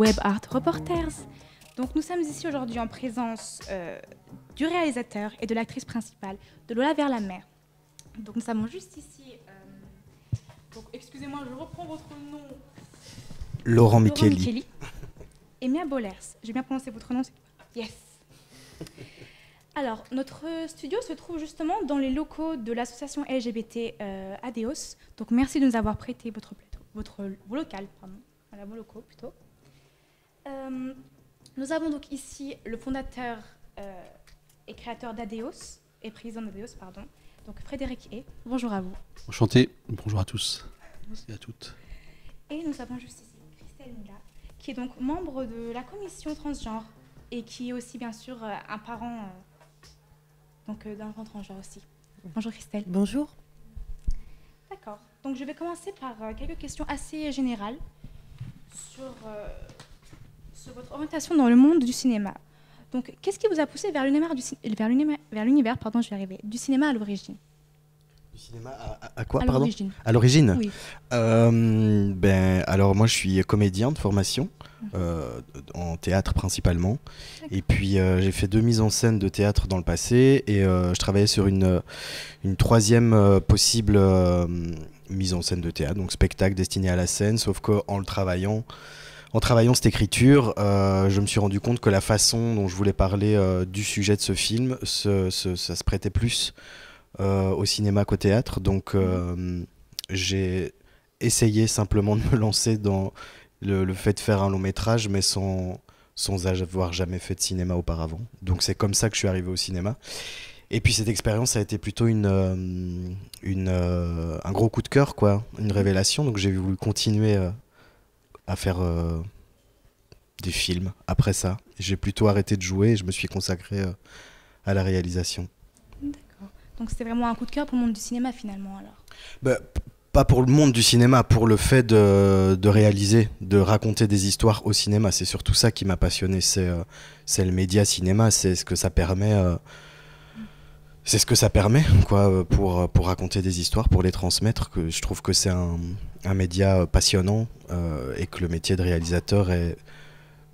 Web Art Reporters. Donc nous sommes ici aujourd'hui en présence du réalisateur et de l'actrice principale de Lola vers la mer. Donc nous avons juste ici, donc excusez-moi, je reprends votre nom. Laurent Micheli. Et Mia Bollers. J'ai bien prononcé votre nom? Yes. Alors, notre studio se trouve justement dans les locaux de l'association LGBT ADEOS. Donc merci de nous avoir prêté vos local, pardon. Voilà, vos locaux plutôt. Nous avons donc ici le fondateur et créateur d'ADEOS, et président d'ADEOS, pardon, donc Frédéric Hay. Bonjour à vous. Enchanté, bonjour à tous et à toutes. Et nous avons juste ici Christelle Mila, qui est donc membre de la commission transgenre et qui est aussi bien sûr un parent d'enfants transgenres aussi. Bonjour Christelle. Bonjour. D'accord, donc je vais commencer par quelques questions assez générales sur votre orientation dans le monde du cinéma. Donc, qu'est-ce qui vous a poussé vers l'univers du cinéma à l'origine? Du cinéma à quoi, à pardon? À l'origine? Oui. Alors moi je suis comédien de formation, en théâtre principalement. Et puis j'ai fait 2 mises en scène de théâtre dans le passé et je travaillais sur une troisième possible mise en scène de théâtre, donc spectacle destiné à la scène, sauf qu'en travaillant cette écriture, je me suis rendu compte que la façon dont je voulais parler du sujet de ce film, ça se prêtait plus au cinéma qu'au théâtre. Donc j'ai essayé simplement de me lancer dans le fait de faire un long métrage, mais sans avoir jamais fait de cinéma auparavant. Donc c'est comme ça que je suis arrivé au cinéma. Et puis cette expérience a été plutôt un gros coup de cœur, quoi, une révélation. Donc j'ai voulu continuer à faire des films après ça. J'ai plutôt arrêté de jouer et je me suis consacré à la réalisation. D'accord. Donc c'était vraiment un coup de cœur pour le monde du cinéma finalement alors? Pas pour le monde du cinéma, pour le fait de réaliser, de raconter des histoires au cinéma. C'est surtout ça qui m'a passionné. C'est le média cinéma, c'est ce que ça permet. C'est ce que ça permet, quoi, pour raconter des histoires, pour les transmettre. Que je trouve que c'est un média passionnant et que le métier de réalisateur est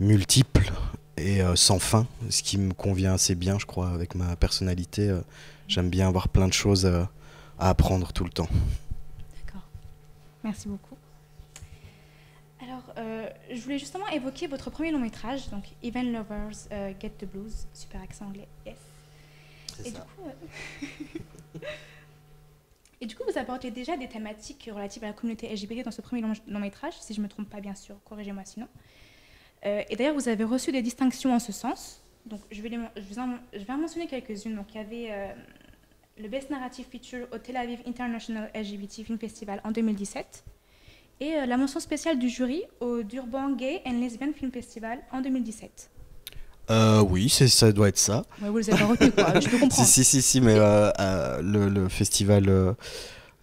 multiple et sans fin, ce qui me convient assez bien, je crois, avec ma personnalité. J'aime bien avoir plein de choses à apprendre tout le temps. D'accord, merci beaucoup. Alors, je voulais justement évoquer votre premier long métrage, donc Even Lovers Get the Blues, super accent anglais, yes. C'est ça. Du coup, vous abordez déjà des thématiques relatives à la communauté LGBT dans ce premier long métrage, si je ne me trompe pas, bien sûr, corrigez-moi sinon. Et d'ailleurs, vous avez reçu des distinctions en ce sens. Donc, je vais en mentionner quelques-unes. Donc, il y avait le Best Narrative Feature au Tel Aviv International LGBT Film Festival en 2017 et la mention spéciale du jury au Durban Gay and Lesbian Film Festival en 2017. Oui, ça doit être ça. Ouais, vous les avez retenus, quoi. Je peux comprendre. si, mais le festival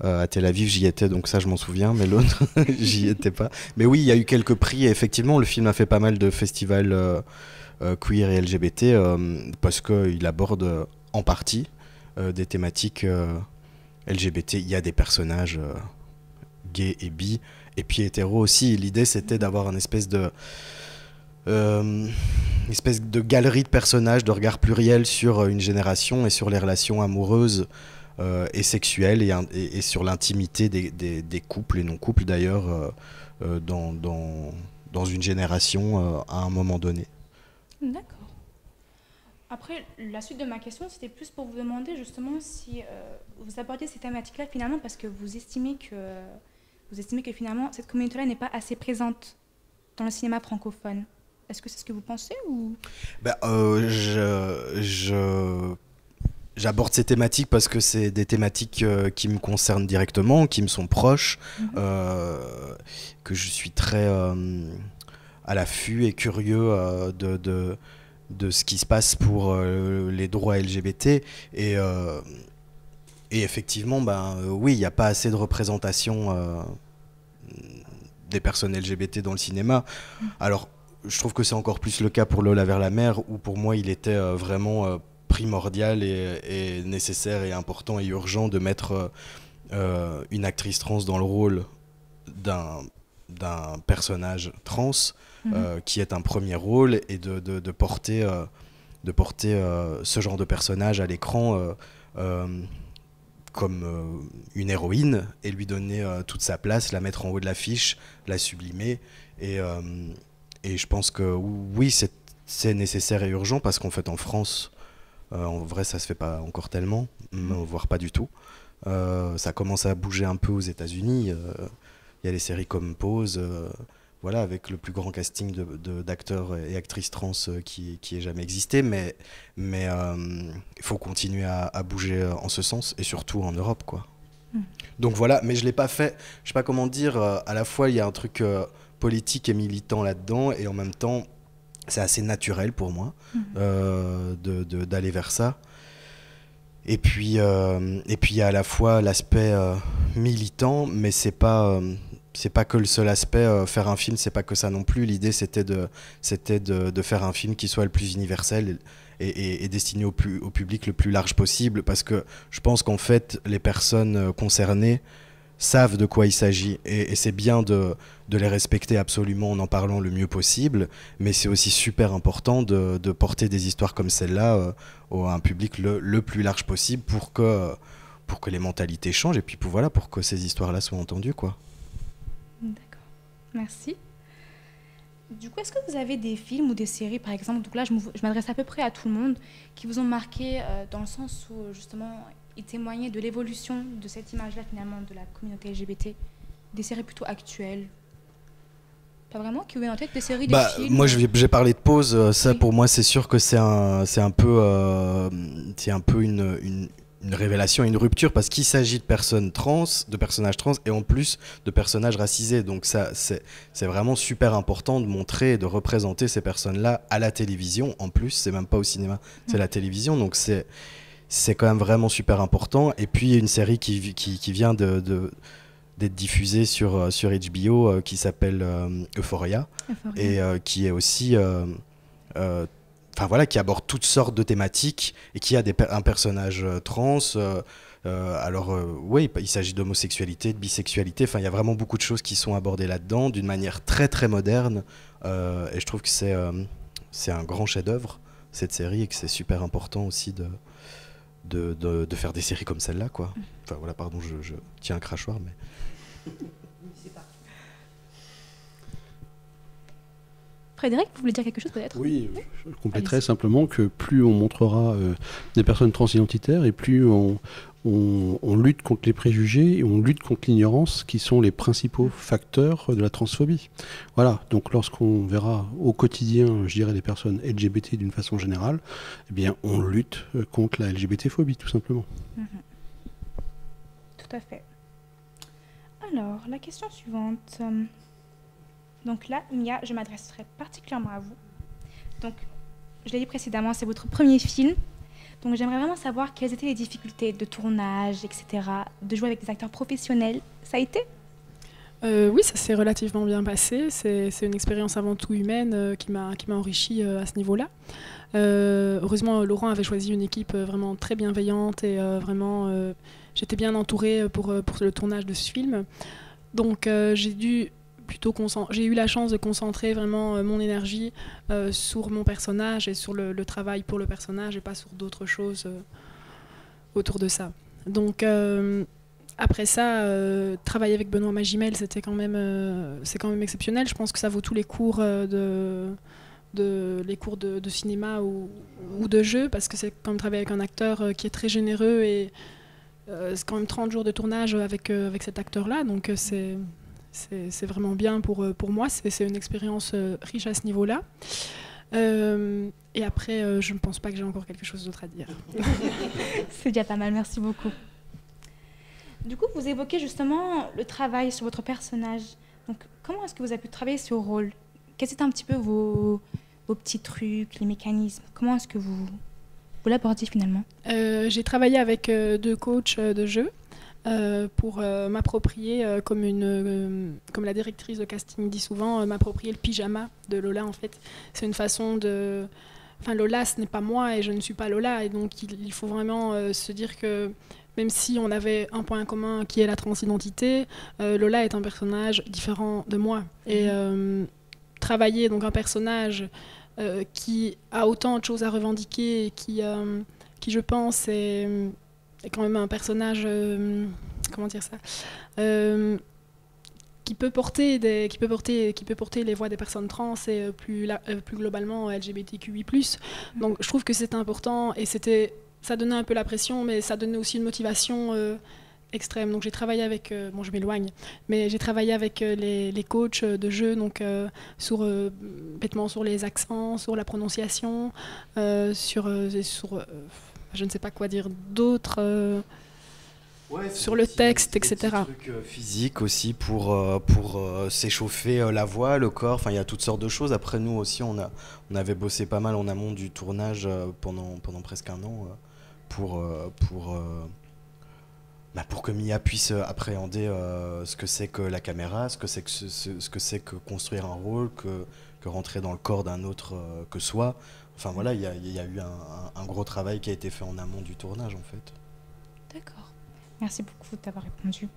à Tel Aviv, j'y étais, donc ça, je m'en souviens, mais l'autre, j'y étais pas. Mais oui, il y a eu quelques prix, et effectivement, le film a fait pas mal de festivals queer et LGBT, parce qu'il aborde en partie des thématiques LGBT. Il y a des personnages gays et bi, et puis hétéros aussi. L'idée, c'était d'avoir une espèce de galerie de personnages, de regard pluriel sur une génération et sur les relations amoureuses et sexuelles et sur l'intimité des couples et non-couples d'ailleurs dans une génération à un moment donné. D'accord. Après, la suite de ma question, c'était plus pour vous demander justement si vous abordiez ces thématiques-là finalement parce que vous estimez que finalement cette communauté-là n'est pas assez présente dans le cinéma francophone. Est-ce que c'est ce que vous pensez ou... J'aborde ces thématiques parce que c'est des thématiques qui me concernent directement, qui me sont proches, que je suis très à l'affût et curieux de ce qui se passe pour les droits LGBT. Et effectivement, oui, il n'y a pas assez de représentation des personnes LGBT dans le cinéma. Alors, je trouve que c'est encore plus le cas pour Lola vers la mer, où pour moi il était vraiment primordial et nécessaire et important et urgent de mettre une actrice trans dans le rôle d'un d'un personnage trans qui est un premier rôle et de porter ce genre de personnage à l'écran comme une héroïne et lui donner toute sa place, la mettre en haut de l'affiche, la sublimer. Et je pense que oui, c'est nécessaire et urgent parce qu'en fait en France, en vrai ça se fait pas encore tellement, voire pas du tout. Ça commence à bouger un peu aux États-Unis. Il y a les séries comme Pose, voilà, avec le plus grand casting d'acteurs et actrices trans qui ait jamais existé. Mais il faut continuer à bouger en ce sens, et surtout en Europe, quoi. Donc voilà, mais je l'ai pas fait. Je sais pas comment dire. À la fois, il y a un truc politique et militant là-dedans, et en même temps, c'est assez naturel pour moi d'aller vers ça. Et puis il y a à la fois l'aspect militant, mais c'est pas que le seul aspect. Faire un film, c'est pas que ça non plus. L'idée, c'était de faire un film qui soit le plus universel et destiné au public le plus large possible, parce que je pense qu'en fait, les personnes concernées savent de quoi il s'agit, et c'est bien de les respecter absolument en parlant le mieux possible, mais c'est aussi super important de porter des histoires comme celle-là à un public le plus large possible pour que les mentalités changent, et puis voilà, pour que ces histoires-là soient entendues, quoi. D'accord, merci. Du coup, est-ce que vous avez des films ou des séries, par exemple, donc là je m'adresse à peu près à tout le monde, qui vous ont marqué dans le sens où justement ils témoignaient de l'évolution de cette image-là finalement de la communauté LGBT, des séries plutôt actuelles? Pas vraiment, qui vous viennent en tête, des séries, des films? Moi j'ai parlé de Pause, ça oui. Pour moi c'est sûr que c'est un peu une révélation, une rupture, parce qu'il s'agit de personnages trans, et en plus de personnages racisés. Donc ça, c'est vraiment super important de montrer et de représenter ces personnes-là à la télévision. En plus, c'est même pas au cinéma, c'est la télévision. Donc c'est quand même vraiment super important. Et puis il y a une série qui vient d'être diffusée sur HBO qui s'appelle Euphoria, et qui est aussi... Enfin voilà, qui aborde toutes sortes de thématiques et qui a un personnage trans. Oui, il s'agit d'homosexualité, de bisexualité. Enfin, il y a vraiment beaucoup de choses qui sont abordées là-dedans d'une manière très très moderne. Et je trouve que c'est un grand chef-d'œuvre, cette série, et que c'est super important aussi de faire des séries comme celle-là, quoi. Enfin voilà, pardon, je tiens un crachoir, mais. Frédéric, vous voulez dire quelque chose peut-être? Oui, je compléterai simplement que plus on montrera des personnes transidentitaires, et plus on lutte contre les préjugés et on lutte contre l'ignorance, qui sont les principaux facteurs de la transphobie. Voilà, donc lorsqu'on verra au quotidien, je dirais, les personnes LGBT d'une façon générale, eh bien on lutte contre la LGBT-phobie, tout simplement. Tout à fait. Alors, la question suivante... Donc là, Mia, je m'adresserai particulièrement à vous. Donc, je l'ai dit précédemment, c'est votre premier film. Donc, j'aimerais vraiment savoir quelles étaient les difficultés de tournage, etc., de jouer avec des acteurs professionnels. Ça a été ? Oui, ça s'est relativement bien passé. C'est une expérience avant tout humaine qui m'a enrichie à ce niveau-là. Heureusement, Laurent avait choisi une équipe vraiment très bienveillante, et vraiment, j'étais bien entourée pour le tournage de ce film. Donc, j'ai eu la chance de concentrer vraiment mon énergie sur mon personnage et sur le travail pour le personnage, et pas sur d'autres choses autour de ça. Donc après ça, travailler avec Benoît Magimel, c'est quand même exceptionnel. Je pense que ça vaut tous les cours de cinéma ou de jeu, parce que c'est quand même travailler avec un acteur qui est très généreux, et c'est quand même 30 jours de tournage avec cet acteur-là, donc c'est vraiment bien pour moi. C'est une expérience riche à ce niveau-là. Et après, je ne pense pas que j'ai encore quelque chose d'autre à dire. C'est déjà pas mal, merci beaucoup. Du coup, vous évoquez justement le travail sur votre personnage. Donc, comment est-ce que vous avez pu travailler ce rôle? Quels étaient un petit peu vos petits trucs, les mécanismes? Comment est-ce que vous l'abordez finalement? J'ai travaillé avec 2 coachs de jeu. Pour m'approprier, comme la directrice de casting dit souvent, m'approprier le pyjama de Lola, en fait. C'est une façon de... Enfin, Lola, ce n'est pas moi, et je ne suis pas Lola, et donc il faut vraiment se dire que même si on avait un point commun qui est la transidentité, Lola est un personnage différent de moi. Et travailler donc un personnage qui a autant de choses à revendiquer et qui je pense, est quand même un personnage, comment dire ça, qui peut porter les voix des personnes trans et plus globalement LGBTQI+. Donc je trouve que c'est important et ça donnait un peu la pression, mais ça donnait aussi une motivation extrême. Donc j'ai travaillé avec, bon je m'éloigne, mais j'ai travaillé avec les coachs de jeu, donc bêtement sur les accents, sur la prononciation, sur je ne sais pas quoi dire d'autre. Sur le texte, etc. Des trucs physiques aussi pour s'échauffer la voix, le corps, enfin il y a toutes sortes de choses. Après nous aussi on avait bossé pas mal en amont du tournage pendant presque un an pour que Mia puisse appréhender ce que c'est que la caméra, ce que c'est que construire un rôle, que rentrer dans le corps d'un autre que soi. Enfin voilà, il y a eu un gros travail qui a été fait en amont du tournage en fait. D'accord. Merci beaucoup d'avoir répondu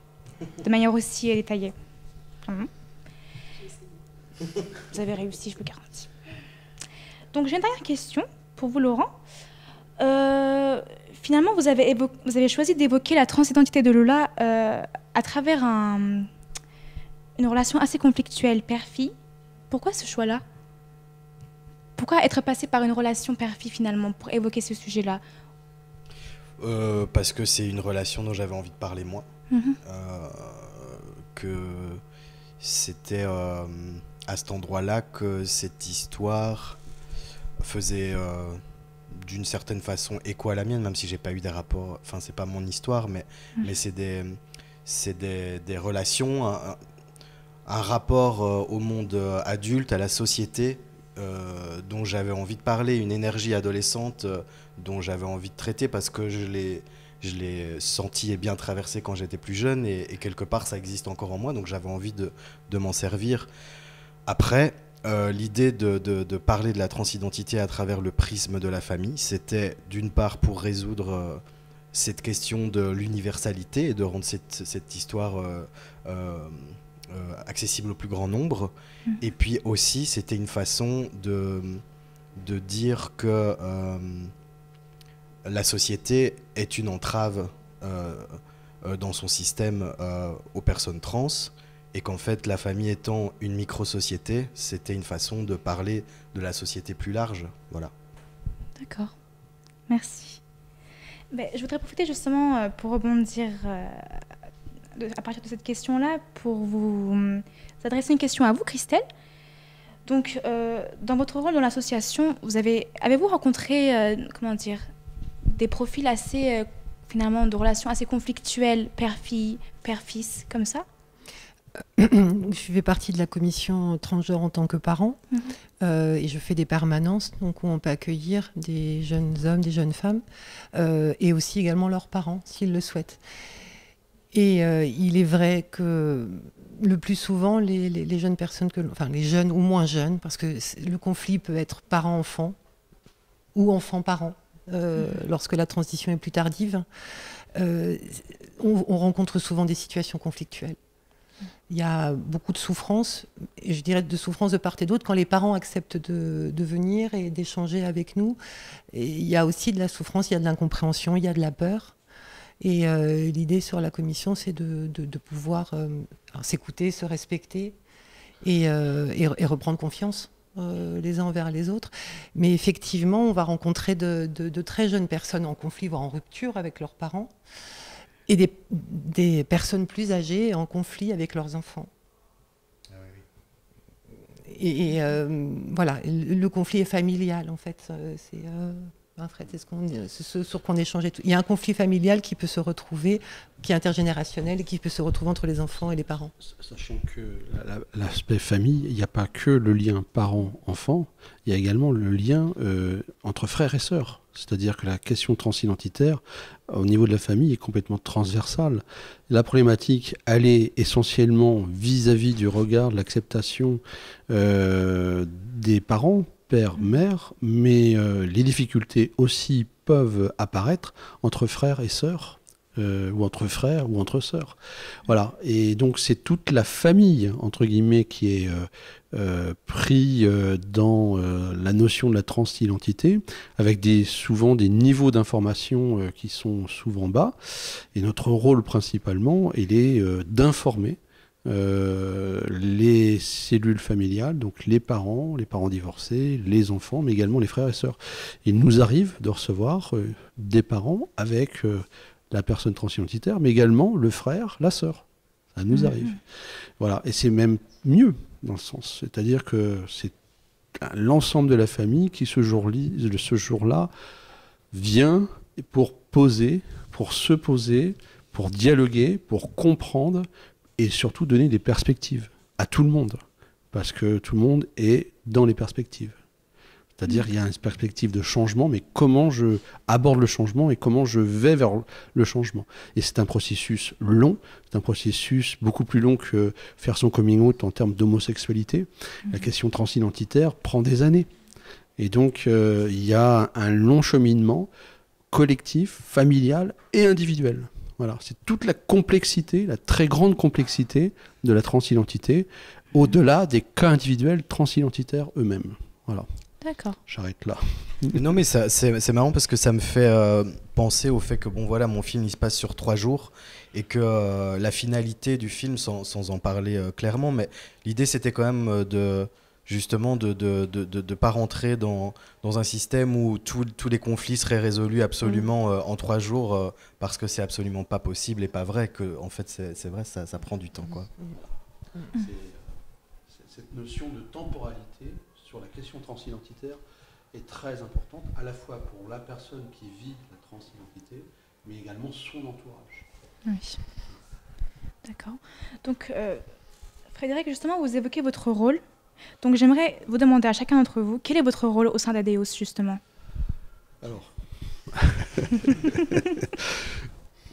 de manière aussi détaillée. Vraiment. Vous avez réussi, je le garantis. Donc j'ai une dernière question pour vous, Laurent. Finalement, vous avez choisi d'évoquer la transidentité de Lola à travers une relation assez conflictuelle, père-fille. Pourquoi ce choix-là ? Pourquoi être passé par une relation père-fille finalement pour évoquer ce sujet-là ? Parce que c'est une relation dont j'avais envie de parler moi. Que c'était à cet endroit-là que cette histoire faisait d'une certaine façon écho à la mienne, même si j'ai pas eu des rapports. Enfin, c'est pas mon histoire, mais c'est des relations, un rapport au monde adulte, à la société, dont j'avais envie de parler, une énergie adolescente dont j'avais envie de traiter parce que je l'ai senti et bien traversé quand j'étais plus jeune et quelque part ça existe encore en moi, donc j'avais envie de m'en servir. Après, l'idée de parler de la transidentité à travers le prisme de la famille, c'était d'une part pour résoudre cette question de l'universalité et de rendre cette histoire accessible au plus grand nombre. Et puis aussi, c'était une façon de dire que la société est une entrave dans son système aux personnes trans et qu'en fait, la famille étant une micro-société, c'était une façon de parler de la société plus large. Voilà. D'accord. Merci. Je voudrais profiter justement pour rebondir à partir de cette question-là, pour vous adresser une question à vous, Christelle. Donc, dans votre rôle dans l'association, avez-vous rencontré, des profils assez, finalement, de relations assez conflictuelles, père-fille, père-fils, comme ça ? Je fais partie de la commission transgenre en tant que parent et je fais des permanences donc, où on peut accueillir des jeunes hommes, des jeunes femmes et aussi également leurs parents s'ils le souhaitent. Et il est vrai que le plus souvent, les jeunes personnes, les jeunes ou moins jeunes, parce que le conflit peut être parent-enfant ou enfant-parent, lorsque la transition est plus tardive, on rencontre souvent des situations conflictuelles. Il y a beaucoup de souffrance, et je dirais de souffrance de part et d'autre, quand les parents acceptent de venir et d'échanger avec nous. Et il y a aussi de la souffrance, il y a de l'incompréhension, il y a de la peur. Et l'idée sur la commission, c'est de pouvoir s'écouter, se respecter et reprendre confiance les uns envers les autres. Mais effectivement, on va rencontrer de très jeunes personnes en conflit, voire en rupture avec leurs parents, et des personnes plus âgées en conflit avec leurs enfants. Ah oui. Et voilà, le conflit est familial, en fait. C'est ce sur quoi on échangeait. Il y a un conflit familial qui peut se retrouver, qui est intergénérationnel et qui peut se retrouver entre les enfants et les parents. Sachant que l'aspect famille, il n'y a pas que le lien parent-enfant, il y a également le lien entre frères et sœurs. C'est-à-dire que la question transidentitaire, au niveau de la famille, est complètement transversale. La problématique, elle est essentiellement vis-à-vis du regard, de l'acceptation des parents, père, mère, mais les difficultés aussi peuvent apparaître entre frères et sœurs, ou entre frères ou entre sœurs. Voilà. Et donc c'est toute la famille, entre guillemets, qui est pris dans la notion de la transidentité, avec souvent des niveaux d'information qui sont souvent bas. Et notre rôle principalement, il est d'informer les cellules familiales, donc les parents divorcés, les enfants, mais également les frères et sœurs. Il nous arrive de recevoir des parents avec la personne transidentitaire, mais également le frère, la sœur. Ça nous arrive. Voilà. Et c'est même mieux dans le sens. C'est-à-dire que c'est l'ensemble de la famille qui, ce jour-là, vient pour se poser, pour dialoguer, pour comprendre et surtout donner des perspectives à tout le monde. Parce que tout le monde est dans les perspectives. C'est-à-dire qu'il y a une perspective de changement, mais comment je aborde le changement et comment je vais vers le changement. Et c'est un processus long, c'est un processus beaucoup plus long que faire son coming out en termes d'homosexualité. La question transidentitaire prend des années. Et donc, il y a un long cheminement collectif, familial et individuel. Voilà, c'est toute la complexité, la très grande complexité de la transidentité, au-delà des cas individuels transidentitaires eux-mêmes. Voilà. D'accord. J'arrête là. Non, mais c'est marrant parce que ça me fait penser au fait que bon voilà, mon film il se passe sur 3 jours et que la finalité du film, sans en parler clairement, mais l'idée c'était quand même justement de pas rentrer dans un système où tous les conflits seraient résolus absolument en 3 jours parce que c'est absolument pas possible et pas vrai, que en fait c'est vrai, ça prend du temps, quoi. Cette notion de temporalité sur la question transidentitaire est très importante, à la fois pour la personne qui vit la transidentité, mais également son entourage. Oui. D'accord. Donc, Frédéric, justement, vous évoquez votre rôle. Donc, j'aimerais vous demander à chacun d'entre vous, quel est votre rôle au sein d'Adeos, justement ? Alors,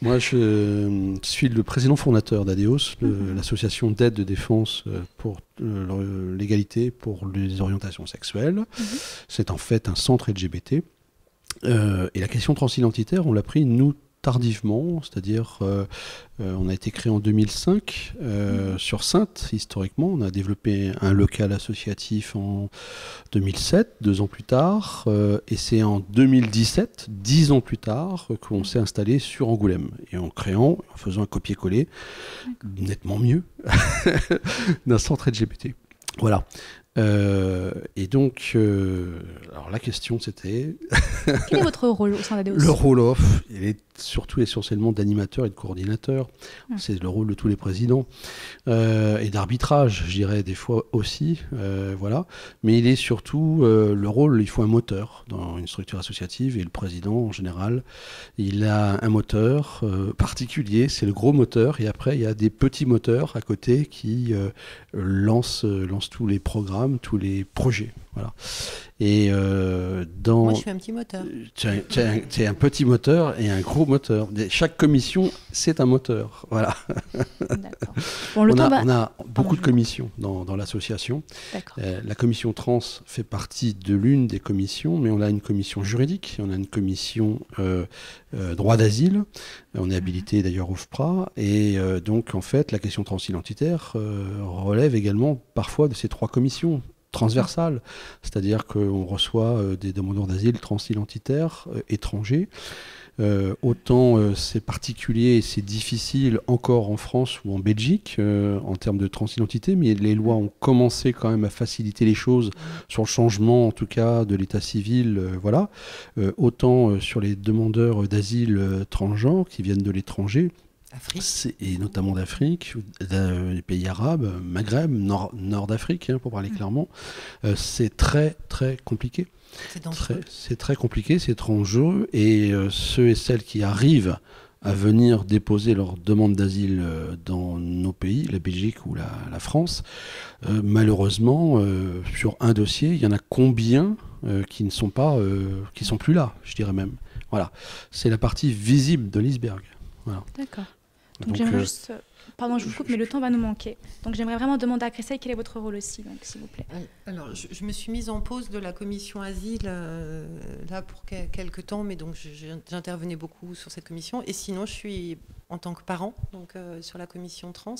moi, je suis le président fondateur d'Adeos, l'association d'aide de défense pour l'égalité pour les orientations sexuelles. C'est en fait un centre LGBT. Et la question transidentitaire, on l'a pris, nous, tardivement, c'est-à-dire on a été créé en 2005 sur Saintes, historiquement. On a développé un local associatif en 2007, 2 ans plus tard, et c'est en 2017, 10 ans plus tard, qu'on s'est installé sur Angoulême, et en faisant un copier-coller nettement mieux d'un centre LGBT. Voilà. Et donc, alors la question c'était... Quel est votre rôle au sein d'Adeos ? Le rôle il est surtout essentiellement d'animateur et de coordinateur. C'est le rôle de tous les présidents. Et d'arbitrage, je dirais, des fois aussi. Voilà. Mais il est surtout le rôle, il faut un moteur dans une structure associative. Et le président, en général, il a un moteur particulier, c'est le gros moteur. Et après, il y a des petits moteurs à côté qui lancent tous les programmes, tous les projets. Voilà. Et Moi, je suis un petit moteur. C'est un petit moteur et un gros moteur. Chaque commission, c'est un moteur. Voilà. D'accord. Bon, on a beaucoup de commissions dans l'association. D'accord. La commission trans fait partie de l'une des commissions, mais on a une commission juridique, on a une commission droit d'asile. On est habilité d'ailleurs au FPRA. Et donc, en fait, la question transidentitaire relève également parfois de ces 3 commissions transversale, c'est-à-dire qu'on reçoit des demandeurs d'asile transidentitaires étrangers. Autant c'est particulier et c'est difficile encore en France ou en Belgique en termes de transidentité, mais les lois ont commencé quand même à faciliter les choses sur le changement, en tout cas, de l'état civil. Voilà. Autant sur les demandeurs d'asile transgenres qui viennent de l'étranger, et notamment d'Afrique, des pays arabes, Maghreb, nord d'Afrique, pour parler clairement, c'est très très compliqué. C'est très compliqué, c'est trop dangereux, et ceux et celles qui arrivent à venir déposer leur demande d'asile dans nos pays, la Belgique ou la France, malheureusement, sur un dossier, il y en a combien qui ne sont pas, qui sont plus là, je dirais même. Voilà, c'est la partie visible de l'iceberg. Voilà. D'accord. Donc j'aimerais juste... Pardon, je vous coupe, mais le temps va nous manquer. Donc j'aimerais vraiment demander à Christelle quel est votre rôle aussi, donc s'il vous plaît. Alors, je me suis mise en pause de la commission asile là pour quelques temps, mais donc j'intervenais beaucoup sur cette commission. Et sinon, je suis en tant que parent, donc sur la commission trans,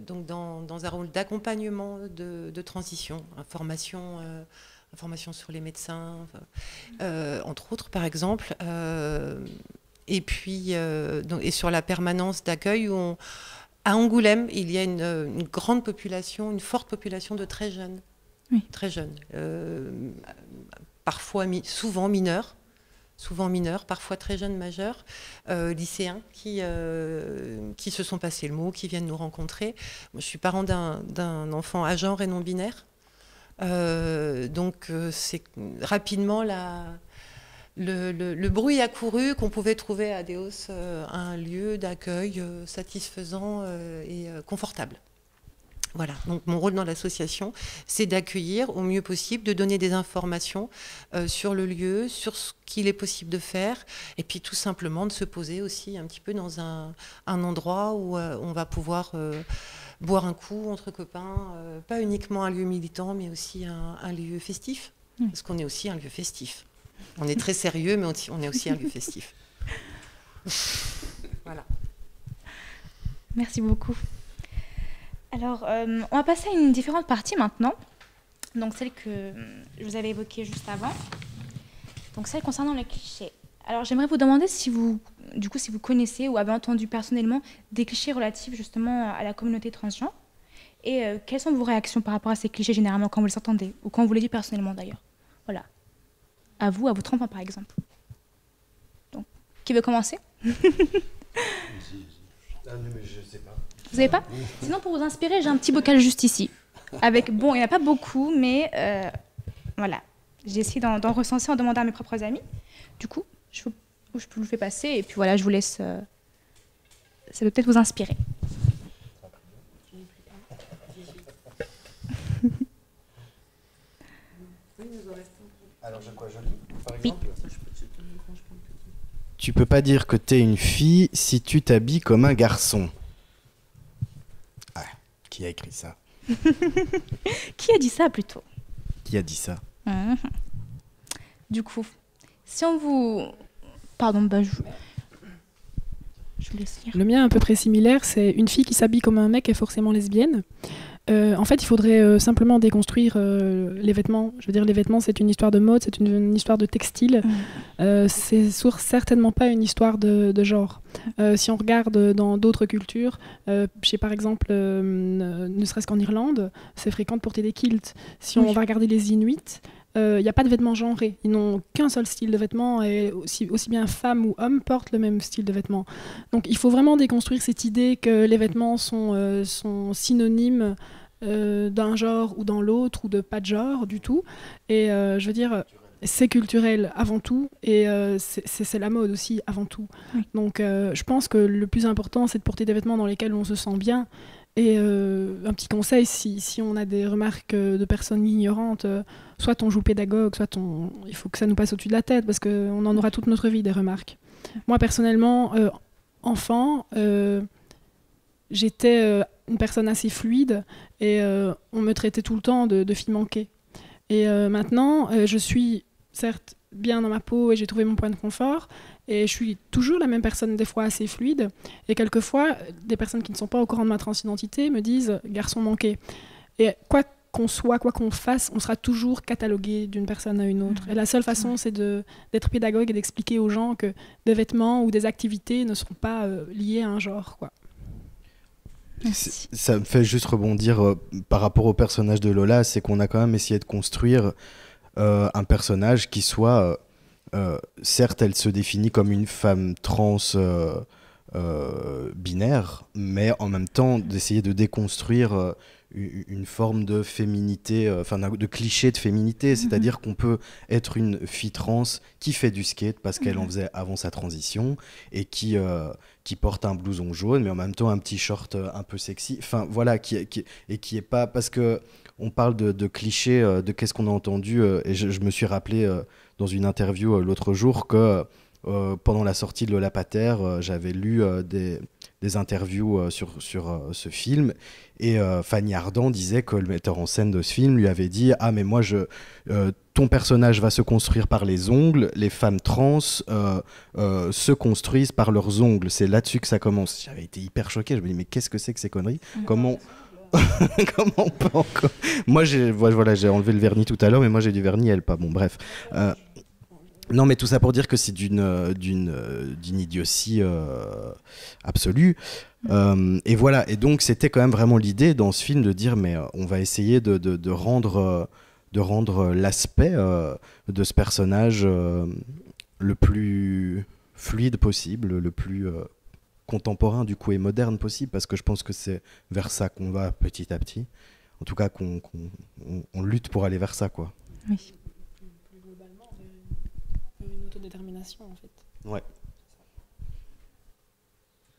donc dans un rôle d'accompagnement de transition, information sur les médecins, entre autres, par exemple. Et puis, et sur la permanence d'accueil, à Angoulême, il y a une grande population, une forte population de très jeunes. Oui. Très jeunes. Parfois, souvent mineurs, parfois très jeunes majeurs, lycéens qui se sont passés le mot, qui viennent nous rencontrer. Moi, je suis parent d'un enfant agenre et non binaire. Donc, c'est rapidement le bruit a couru qu'on pouvait trouver à Déos un lieu d'accueil satisfaisant et confortable. Voilà, donc mon rôle dans l'association, c'est d'accueillir au mieux possible, de donner des informations sur le lieu, sur ce qu'il est possible de faire, et puis tout simplement de se poser aussi un petit peu dans un endroit où on va pouvoir boire un coup entre copains, pas uniquement un lieu militant, mais aussi un lieu festif, parce qu'on est aussi un lieu festif. On est très sérieux, mais on est aussi un lieu festif. Voilà. Merci beaucoup. Alors, on va passer à une différente partie maintenant. Donc, celle que je vous avais évoquée juste avant. Donc, celle concernant les clichés. Alors, j'aimerais vous demander si vous connaissez ou avez entendu personnellement des clichés relatifs justement à la communauté transgenre. Et quelles sont vos réactions par rapport à ces clichés généralement quand vous les entendez ou quand vous les dites personnellement d'ailleurs. Voilà. À vous, à votre enfant par exemple. Donc, qui veut commencer? Ah non, mais je sais pas. Vous savez pas? Sinon, pour vous inspirer, j'ai un petit bocal juste ici. Avec, bon, il n'y en a pas beaucoup, mais voilà. J'ai essayé d'en recenser en demandant à mes propres amis. Du coup, je vous le fais passer et puis voilà, je vous laisse. Ça peut peut-être vous inspirer. Alors, je lis, par exemple. Tu peux pas dire que t'es une fille si tu t'habilles comme un garçon. Ah, qui a écrit ça? Qui a dit ça plutôt? Qui a dit ça? Du coup, si on vous... Pardon, bah je vous laisse lire. Le mien est à peu près similaire, c'est une fille qui s'habille comme un mec est forcément lesbienne. En fait, il faudrait simplement déconstruire les vêtements. Je veux dire, les vêtements, c'est une histoire de mode, c'est une histoire de textile. C'est certainement pas une histoire de genre. Si on regarde dans d'autres cultures, par exemple, ne serait-ce qu'en Irlande, c'est fréquent de porter des kilts. Si on va regarder les Inuits, il n'y a pas de vêtements genrés. Ils n'ont qu'un seul style de vêtements et aussi bien femmes ou hommes portent le même style de vêtements. Donc il faut vraiment déconstruire cette idée que les vêtements sont synonymes d'un genre ou dans l'autre ou de pas de genre du tout. Et je veux dire, c'est culturel avant tout et c'est la mode aussi avant tout. Oui. Donc je pense que le plus important, c'est de porter des vêtements dans lesquels on se sent bien. Et un petit conseil, si on a des remarques de personnes ignorantes, soit on joue pédagogue, soit il faut que ça nous passe au-dessus de la tête, parce qu'on en aura toute notre vie des remarques. Moi, personnellement, enfant, j'étais une personne assez fluide, et on me traitait tout le temps de fille manquée. Et maintenant, je suis certes bien dans ma peau, et j'ai trouvé mon point de confort, et je suis toujours la même personne, des fois assez fluide. Et quelquefois, des personnes qui ne sont pas au courant de ma transidentité me disent « garçon manqué ». Et quoi qu'on soit, quoi qu'on fasse, on sera toujours catalogué d'une personne à une autre. Et la seule façon, c'est d'être pédagogue et d'expliquer aux gens que des vêtements ou des activités ne seront pas liés à un genre, quoi. Ça me fait juste rebondir par rapport au personnage de Lola, c'est qu'on a quand même essayé de construire un personnage qui soit... certes, elle se définit comme une femme trans binaire, mais en même temps d'essayer de déconstruire une forme de féminité, de cliché de féminité, c'est-à-dire qu'on peut être une fille trans qui fait du skate parce qu'elle en faisait avant sa transition et qui porte un blouson jaune, mais en même temps un petit short un peu sexy, enfin voilà, qui est pas, parce que on parle de clichés, de qu'est-ce qu'on a entendu, et je me suis rappelé dans une interview l'autre jour que pendant la sortie de Lola Pater, j'avais lu des interviews sur ce film, et Fanny Ardant disait que le metteur en scène de ce film lui avait dit « Ah mais moi, ton personnage va se construire par les ongles, les femmes trans se construisent par leurs ongles, c'est là-dessus que ça commence. » J'avais été hyper choqué, je me dis « Mais qu'est-ce que c'est que ces conneries ? Comment on peut encore... » Moi, j'ai enlevé le vernis tout à l'heure, mais moi j'ai du vernis, elle pas. Bon, bref. Non, mais tout ça pour dire que c'est d'une idiotie absolue. Et voilà. Et donc, c'était quand même vraiment l'idée dans ce film de dire, mais on va essayer de rendre l'aspect de ce personnage le plus fluide possible, le plus contemporain du coup et moderne possible, parce que je pense que c'est vers ça qu'on va petit à petit. En tout cas, qu'on lutte pour aller vers ça, quoi. Oui. Une autodétermination en fait. Ouais.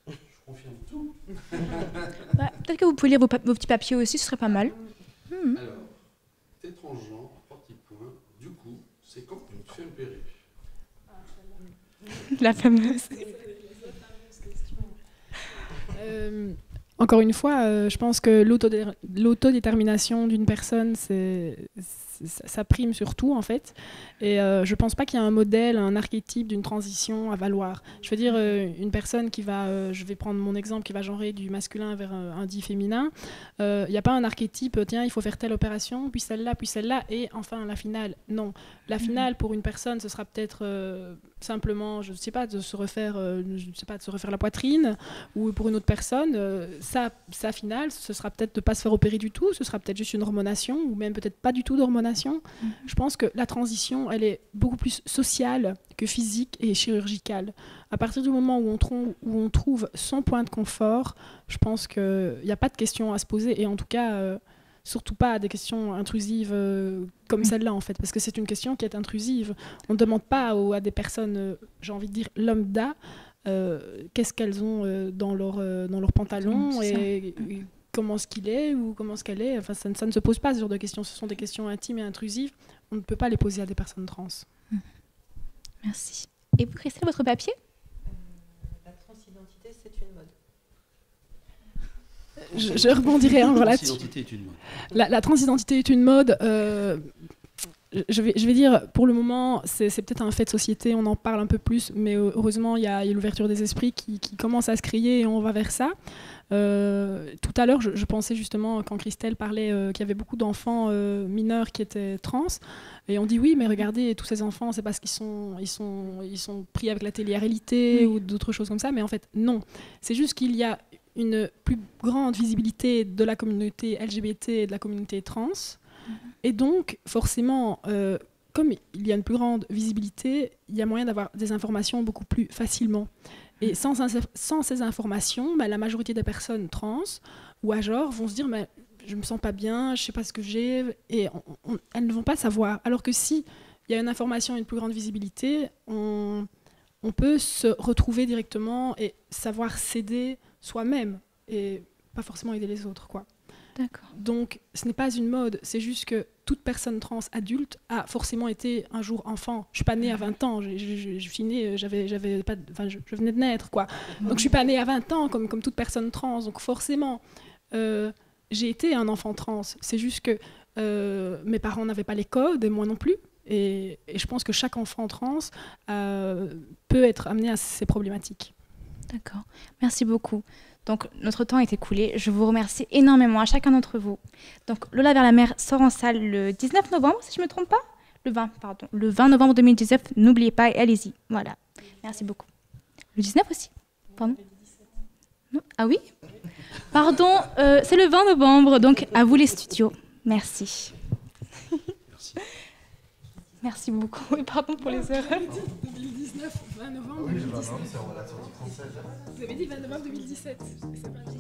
Je confirme tout. Peut-être que vous pouvez lire vos petits papiers aussi, ce serait pas mal. Alors, t'es transgenre, petit point. Du coup, c'est quand tu te fais opérer. La fameuse. Encore une fois, je pense que l'autodétermination d'une personne, ça prime sur tout en fait. Et je pense pas qu'il y a un modèle, un archétype d'une transition à valoir. Je veux dire, une personne qui va, je vais prendre mon exemple, qui va genrer du masculin vers un dit féminin, il n'y a pas un archétype, tiens, il faut faire telle opération, puis celle-là, et enfin la finale. Non. La finale, pour une personne, ce sera peut-être simplement, je ne sais pas, de se refaire la poitrine, ou pour une autre personne, sa finale, ce sera peut-être de ne pas se faire opérer du tout, ce sera peut-être juste une hormonation, ou même peut-être pas du tout d'hormonation. Je pense que la transition, elle est beaucoup plus sociale que physique et chirurgicale. À partir du moment où on trouve son point de confort, je pense qu'il n'y a pas de questions à se poser, et en tout cas, surtout pas des questions intrusives comme celle-là, en fait, parce que c'est une question qui est intrusive. On ne demande pas à des personnes, j'ai envie de dire, lambda, qu'est-ce qu'elles ont dans leur pantalon, et comment est-ce qu'il est ou comment est-ce qu'elle est. Enfin, ça ne se pose pas ce genre de questions. Ce sont des questions intimes et intrusives. On ne peut pas les poser à des personnes trans. Merci. Et vous, Christelle, votre papier ? La transidentité, c'est une mode. Je rebondirai encore là-dessus. La transidentité est une mode. La transidentité est une mode. Je vais dire, pour le moment, c'est peut-être un fait de société, on en parle un peu plus, mais heureusement, il y a l'ouverture des esprits qui commence à se crier, et on va vers ça. Tout à l'heure, je pensais justement, quand Christelle parlait qu'il y avait beaucoup d'enfants mineurs qui étaient trans, et on dit oui, mais regardez, tous ces enfants, c'est parce qu'ils sont pris avec la télé-réalité ou d'autres choses comme ça, mais en fait, non. C'est juste qu'il y a une plus grande visibilité de la communauté LGBT et de la communauté trans. Et donc, forcément, comme il y a une plus grande visibilité, il y a moyen d'avoir des informations beaucoup plus facilement. Et sans ces informations, la majorité des personnes trans ou à genre vont se dire je ne me sens pas bien, je ne sais pas ce que j'ai, et elles ne vont pas savoir. Alors que si il y a une information et une plus grande visibilité, on peut se retrouver directement et savoir s'aider soi-même et pas forcément aider les autres, quoi. D'accord. Donc, ce n'est pas une mode, c'est juste que toute personne trans adulte a forcément été un jour enfant. Je suis pas née à 20 ans, je suis née, je venais de naître, quoi. Donc, je suis pas née à 20 ans comme toute personne trans. Donc, forcément, j'ai été un enfant trans. C'est juste que mes parents n'avaient pas les codes, et moi non plus. Et je pense que chaque enfant trans peut être amené à ces problématiques. D'accord. Merci beaucoup. Donc, notre temps est écoulé. Je vous remercie énormément à chacun d'entre vous. Donc, Lola vers la mer sort en salle le 19 novembre, si je ne me trompe pas. Le 20 novembre 2019. N'oubliez pas, et allez-y. Voilà. Merci beaucoup. Le 19 aussi. Pardon. Non. Ah oui. Pardon, c'est le 20 novembre. Donc, à vous les studios. Merci. Merci. Merci beaucoup. Et pardon pour les erreurs. 2019, 20 novembre 2019. Vous avez dit 20 novembre 2017. C'est pas